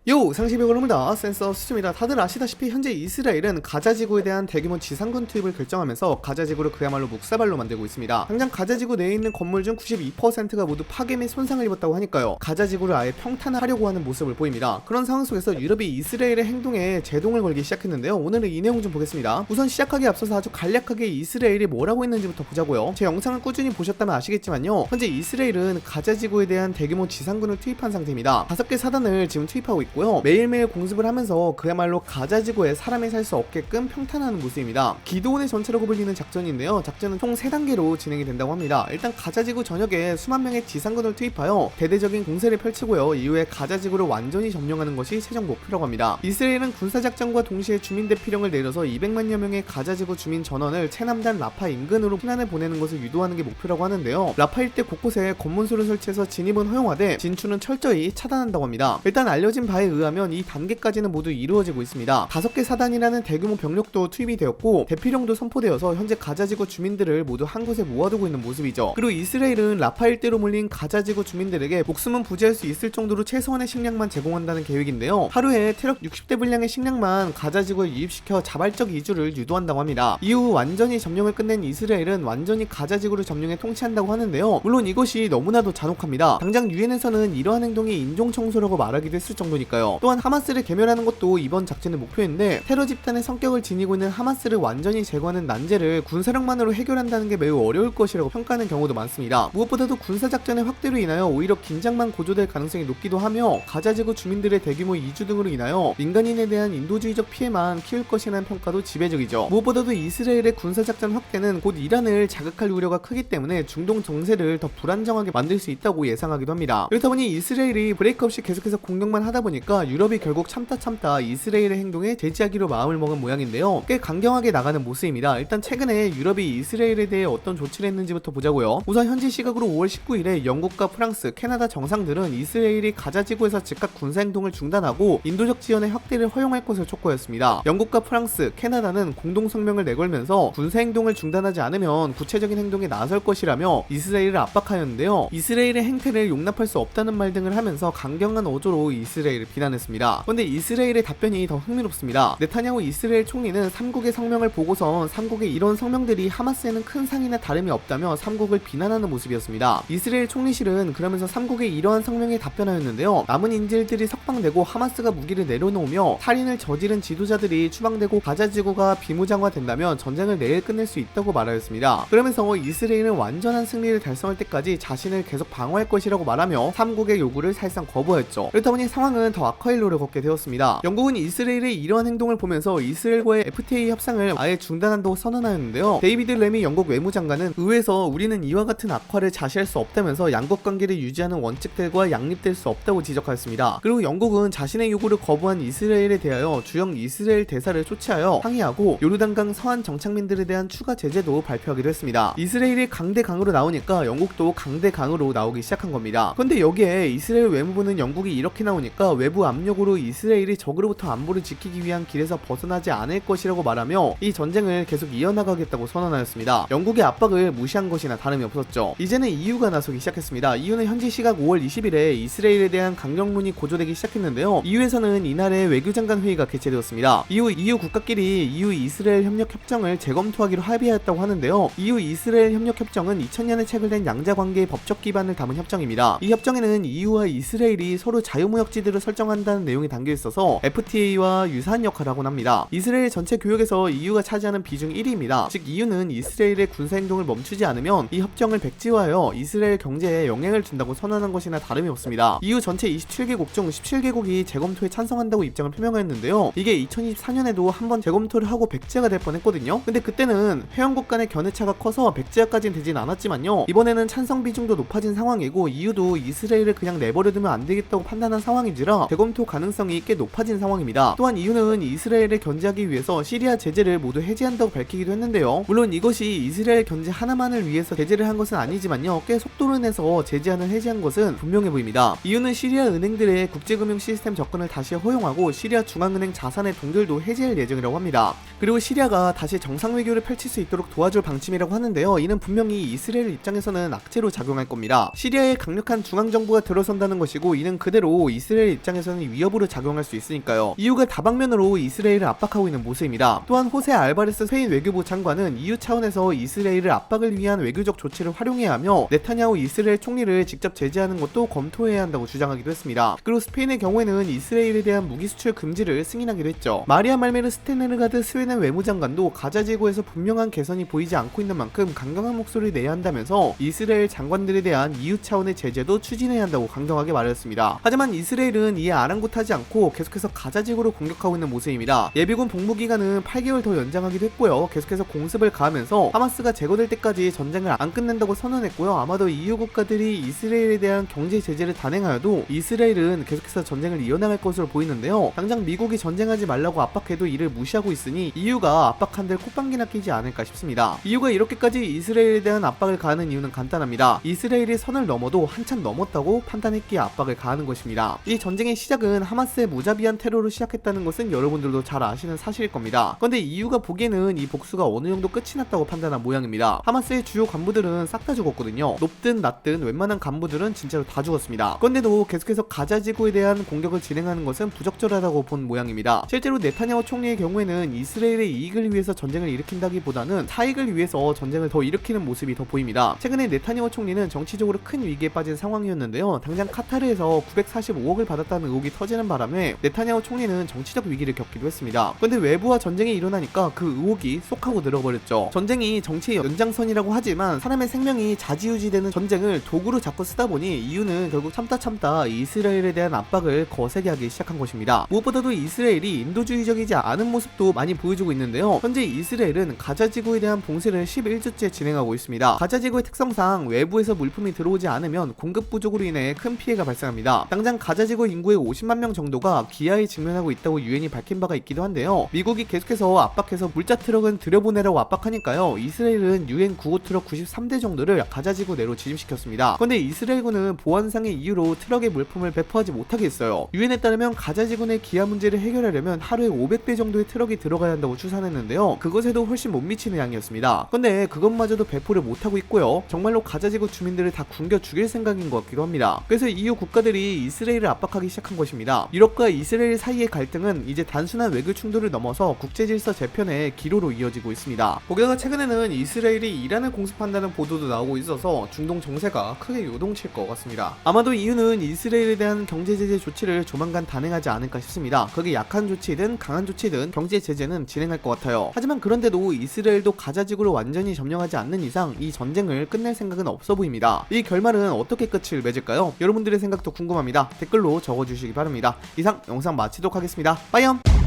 요! 상시백오릅니다. 센서 수습니다. 다들 아시다시피 현재 이스라엘은 가자지구에 대한 대규모 지상군 투입을 결정하면서 가자지구를 그야말로 묵사발로 만들고 있습니다. 당장 가자지구 내에 있는 건물 중 92%가 모두 파괴 및 손상을 입었다고 하니까요. 가자지구를 아예 평탄화하려고 하는 모습을 보입니다. 그런 상황 속에서 유럽이 이스라엘의 행동에 제동을 걸기 시작했는데요. 오늘은 이 내용 좀 보겠습니다. 우선 시작하기에 앞서서 아주 간략하게 이스라엘이 뭘 하고 있는지부터 보자고요. 제 영상을 꾸준히 보셨다면 아시겠지만요. 현재 이스라엘은 가자지구에 대한 대규모 지상군을 투입한 상태입니다. 5개 사단을 지금 투입하고 있고 매일매일 공습을 하면서 그야말로 가자지구에 사람이 살 수 없게끔 평탄하는 모습입니다. 기도원의 전체라고 불리는 작전인데요. 작전은 총 3단계로 진행이 된다고 합니다. 일단 가자지구 전역에 수만 명의 지상군을 투입하여 대대적인 공세를 펼치고요. 이후에 가자지구를 완전히 점령하는 것이 최종 목표라고 합니다. 이스라엘은 군사작전과 동시에 주민 대피령을 내려서 200만여 명의 가자지구 주민 전원을 최남단 라파 인근으로 피난을 보내는 것을 유도하는 게 목표라고 하는데요. 라파 일대 곳곳에 검문소를 설치해서 진입은 허용하되 진출은 철저히 차단한다고 합니다. 일단 알려진 바에 의하면 이 단계까지는 모두 이루어지고 있습니다. 5개 사단이라는 대규모 병력도 투입이 되었고 대피령도 선포되어서 현재 가자지구 주민들을 모두 한 곳에 모아두고 있는 모습이죠. 그리고 이스라엘은 라파 일대로 몰린 가자지구 주민들에게 목숨은 부지할 수 있을 정도로 최소한의 식량만 제공한다는 계획인데요. 하루에 트럭 60대 분량의 식량만 가자지구에 유입시켜 자발적 이주를 유도한다고 합니다. 이후 완전히 점령을 끝낸 이스라엘은 완전히 가자지구를 점령해 통치한다고 하는데요. 물론 이것이 너무나도 잔혹합니다. 당장 유엔에서는 이러한 행동이 인종청소라고 말하기도 했을 정도니까요. 또한 하마스를 괴멸하는 것도 이번 작전의 목표인데 테러 집단의 성격을 지니고 있는 하마스를 완전히 제거하는 난제를 군사력만으로 해결한다는 게 매우 어려울 것이라고 평가하는 경우도 많습니다. 무엇보다도 군사작전의 확대로 인하여 오히려 긴장만 고조될 가능성이 높기도 하며 가자지구 주민들의 대규모 이주 등으로 인하여 민간인에 대한 인도주의적 피해만 키울 것이라는 평가도 지배적이죠. 무엇보다도 이스라엘의 군사작전 확대는 곧 이란을 자극할 우려가 크기 때문에 중동 정세를 더 불안정하게 만들 수 있다고 예상하기도 합니다. 그렇다 보니 이스라엘이 브레이크 없이 계속해서 공격만 하다 보니까 유럽이 결국 참다 이스라엘의 행동에 제지하기로 마음을 먹은 모양인데요. 꽤 강경하게 나가는 모습입니다. 일단 최근에 유럽이 이스라엘에 대해 어떤 조치를 했는지부터 보자고요. 우선 현지 시각으로 5월 19일에 영국과 프랑스, 캐나다 정상들은 이스라엘이 가자지구에서 즉각 군사행동을 중단하고 인도적 지원의 확대를 허용할 것을 촉구했습니다. 영국과 프랑스, 캐나다는 공동성명을 내걸면서 군사행동을 중단하지 않으면 구체적인 행동에 나설 것이라며 이스라엘을 압박하였는데요. 이스라엘의 행태를 용납할 수 없다는 말 등을 하면서 강경한 어조로 이스라엘을 비난했습니다. 그런데 이스라엘의 답변이 더 흥미롭습니다. 네타냐후 이스라엘 총리는 삼국의 성명을 보고선 삼국의 이런 성명들이 하마스에는 큰 상이나 다름이 없다며 삼국을 비난하는 모습이었습니다. 이스라엘 총리실은 그러면서 삼국의 이러한 성명에 답변하였는데요. 남은 인질들이 석방되고 하마스가 무기를 내려놓으며 살인을 저지른 지도자들이 추방되고 가자지구가 비무장화된다면 전쟁을 내일 끝낼 수 있다고 말하였습니다. 그러면서 이스라엘은 완전한 승리를 달성할 때까지 자신을 계속 방어할 것이라고 말하며 삼국의 요구를 사실상 거부하였죠. 그렇다 보니 상황은 더 악화일로를 걷게 되었습니다. 영국은 이스라엘의 이러한 행동을 보면서 이스라엘과의 FTA 협상을 아예 중단한다고 선언하였는데요. 데이비드 램이 영국 외무장관은 의회에서 우리는 이와 같은 악화를 자시할 수 없다면서 양국 관계를 유지하는 원칙들과 양립될 수 없다고 지적하였습니다. 그리고 영국은 자신의 요구를 거부한 이스라엘에 대하여 주영 이스라엘 대사를 초치하여 항의하고 요르단강 서한 정착민들에 대한 추가 제재도 발표하기도 했습니다. 이스라엘이 강대강으로 나오니까 영국도 강대강으로 나오기 시작한 겁니다. 그런데 여기에 이스라엘 외무부는 영국이 이렇게 나오니까 외부 압력으로 이스라엘이 적으로부터 안보를 지키기 위한 길에서 벗어나지 않을 것이라고 말하며 이 전쟁을 계속 이어나가겠다고 선언하였습니다. 영국의 압박을 무시한 것이나 다름이 없었죠. 이제는 EU가 나서기 시작했습니다. EU는 현지 시각 5월 20일에 이스라엘에 대한 강경론이 고조되기 시작했는데요. EU에서는 이날에 외교장관 회의가 개최되었습니다. 이후 EU 국가끼리 EU 이스라엘 협력 협정을 재검토하기로 합의하였다고 하는데요. EU 이스라엘 협력 협정은 2000년에 체결된 양자관계의 법적 기반을 담은 협정입니다. 이 협정에는 EU와 이스라엘이 서로 자유무역지대를 설정한다는 내용이 담겨 있어서 FTA와 유사한 역할을 하곤 합니다. 이스라엘 전체 교역에서 EU가 차지하는 비중 1위입니다. 즉 EU는 이스라엘의 군사행동을 멈추지 않으면 이 협정을 백지화하여 이스라엘 경제에 영향을 준다고 선언한 것이나 다름이 없습니다. EU 전체 27개국 중 17개국이 재검토에 찬성한다고 입장을 표명했는데요. 이게 2024년에도 한번 재검토를 하고 백지화가 될 뻔했거든요. 근데 그때는 회원국 간의 견해차가 커서 백지화까지는 되진 않았지만요. 이번에는 찬성 비중도 높아진 상황이고 EU도 이스라엘을 그냥 내버려두면 안 되겠다고 판단한 상황인지라 재검토 가능성이 꽤 높아진 상황입니다. 또한 EU는 이스라엘을 견제하기 위해서 시리아 제재를 모두 해제한다고 밝히기도 했는데요. 물론 이것이 이스라엘 견제 하나만을 위해서 제재를 한 것은 아니지만요. 꽤 속도를 내서 제재안을 해제한 것은 분명해 보입니다. EU는 시리아 은행들의 국제금융 시스템 접근을 다시 허용하고 시리아 중앙은행 자산의 동결도 해제할 예정이라고 합니다. 그리고 시리아가 다시 정상 외교를 펼칠 수 있도록 도와줄 방침이라고 하는데요. 이는 분명히 이스라엘 입장에서는 악재로 작용할 겁니다. 시리아에 강력한 중앙정부가 들어선다는 것이고 이는 그대로 이스라엘 입장에서 입장에서는 위협으로 작용할 수 있으니까요. EU가 다방면으로 이스라엘을 압박하고 있는 모습입니다. 또한 호세 알바레스 스페인 외교부 장관은 EU 차원에서 이스라엘을 압박을 위한 외교적 조치를 활용해야 하며 네타냐후 이스라엘 총리를 직접 제재하는 것도 검토해야 한다고 주장하기도 했습니다. 그리고 스페인의 경우에는 이스라엘에 대한 무기 수출 금지를 승인하기도 했죠. 마리아 말메르 스테네르가드 스웨덴 외무장관도 가자 지구에서 분명한 개선이 보이지 않고 있는 만큼 강경한 목소리를 내야 한다면서 이스라엘 장관들에 대한 EU 차원의 제재도 추진해야 한다고 강경하게 말했습니다. 하지만 이스라엘은 이에 아랑곳하지 않고 계속해서 가자 지구를 공격하고 있는 모습입니다. 예비군 복무기간은 8개월 더 연장하기도 했고요. 계속해서 공습을 가하면서 하마스가 제거될 때까지 전쟁을 안 끝낸다고 선언했고요. 아마도 EU 국가들이 이스라엘에 대한 경제 제재를 단행하여도 이스라엘은 계속해서 전쟁을 이어나갈 것으로 보이는데요. 당장 미국이 전쟁하지 말라고 압박해도 이를 무시하고 있으니 EU가 압박한들 콧방귀나 끼지 않을까 싶습니다. EU가 이렇게까지 이스라엘에 대한 압박을 가하는 이유는 간단합니다. 이스라엘이 선을 넘어도 한참 넘었다고 판단했기에 압박을 가하는 것입니다. 이 전쟁의 시작은 하마스의 무자비한 테러로 시작했다는 것은 여러분들도 잘 아시는 사실일 겁니다. 그런데 EU가 보기에는 이 복수가 어느 정도 끝이 났다고 판단한 모양입니다. 하마스의 주요 간부들은 싹 다 죽었거든요. 높든 낮든 웬만한 간부들은 진짜로 다 죽었습니다. 그런데도 계속해서 가자 지구에 대한 공격을 진행하는 것은 부적절하다고 본 모양입니다. 실제로 네타냐후 총리의 경우에는 이스라엘의 이익을 위해서 전쟁을 일으킨다기보다는 사익을 위해서 전쟁을 더 일으키는 모습이 더 보입니다. 최근에 네타냐후 총리는 정치적으로 큰 위기에 빠진 상황이었는데요. 당장 카타르에서 945억을 받았다는 의혹이 터지는 바람에 네타냐후 총리는 정치적 위기를 겪기도 했습니다. 그런데 외부와 전쟁이 일어나니까 그 의혹이 쏙 하고 늘어버렸죠. 전쟁이 정치의 연장선이라고 하지만 사람의 생명이 자지우지되는 전쟁을 도구로 자꾸 쓰다 보니 EU는 결국 참다 이스라엘에 대한 압박을 거세게 하기 시작한 것입니다. 무엇보다도 이스라엘이 인도주의적이지 않은 모습도 많이 보여주고 있는데요. 현재 이스라엘은 가자 지구에 대한 봉쇄를 11주째 진행하고 있습니다. 가자 지구의 특성상 외부에서 물품이 들어오지 않으면 공급 부족으로 인해 큰 피해가 발생합니다. 당장 가자 지구 인구의 50만 명 정도가 기아에 직면하고 있다고 유엔이 밝힌 바가 있기도 한데요. 미국이 계속해서 압박해서 물자 트럭은 들여보내라고 압박하니까요. 이스라엘은 유엔 구호 트럭 93대 정도를 가자 지구 내로 진입시켰습니다. 그런데 이스라엘군은 보안상의 이유로 트럭에 물품을 배포하지 못하게 했어요. 유엔에 따르면 가자 지구 내 기아 문제를 해결하려면 하루에 500대 정도의 트럭이 들어가야 한다고 추산했는데요. 그것에도 훨씬 못 미치는 양이었습니다. 그런데 그것마저도 배포를 못하고 있고요. 정말로 가자 지구 주민들을 다 굶겨 죽일 생각인 것 같기도 합니다. 그래서 EU 국가들이 이스라엘을 압박하기 시작한 것입니다. 유럽과 이스라엘 사이의 갈등은 이제 단순한 외교 충돌을 넘어서 국제질서 재편의 기로로 이어지고 있습니다. 거기다가 최근에는 이스라엘이 이란을 공습한다는 보도도 나오고 있어서 중동 정세가 크게 요동칠 것 같습니다. 아마도 EU는 이스라엘에 대한 경제 제재 조치를 조만간 단행하지 않을까 싶습니다. 그게 약한 조치든 강한 조치든 경제 제재는 진행할 것 같아요. 하지만 그런데도 이스라엘도 가자 지구를 완전히 점령하지 않는 이상 이 전쟁을 끝낼 생각은 없어 보입니다. 이 결말은 어떻게 끝을 맺을까요? 여러분들의 생각도 궁금합니다. 댓글로 적어주시기 바랍니다. 이상 영상 마치도록 하겠습니다. 빠이염!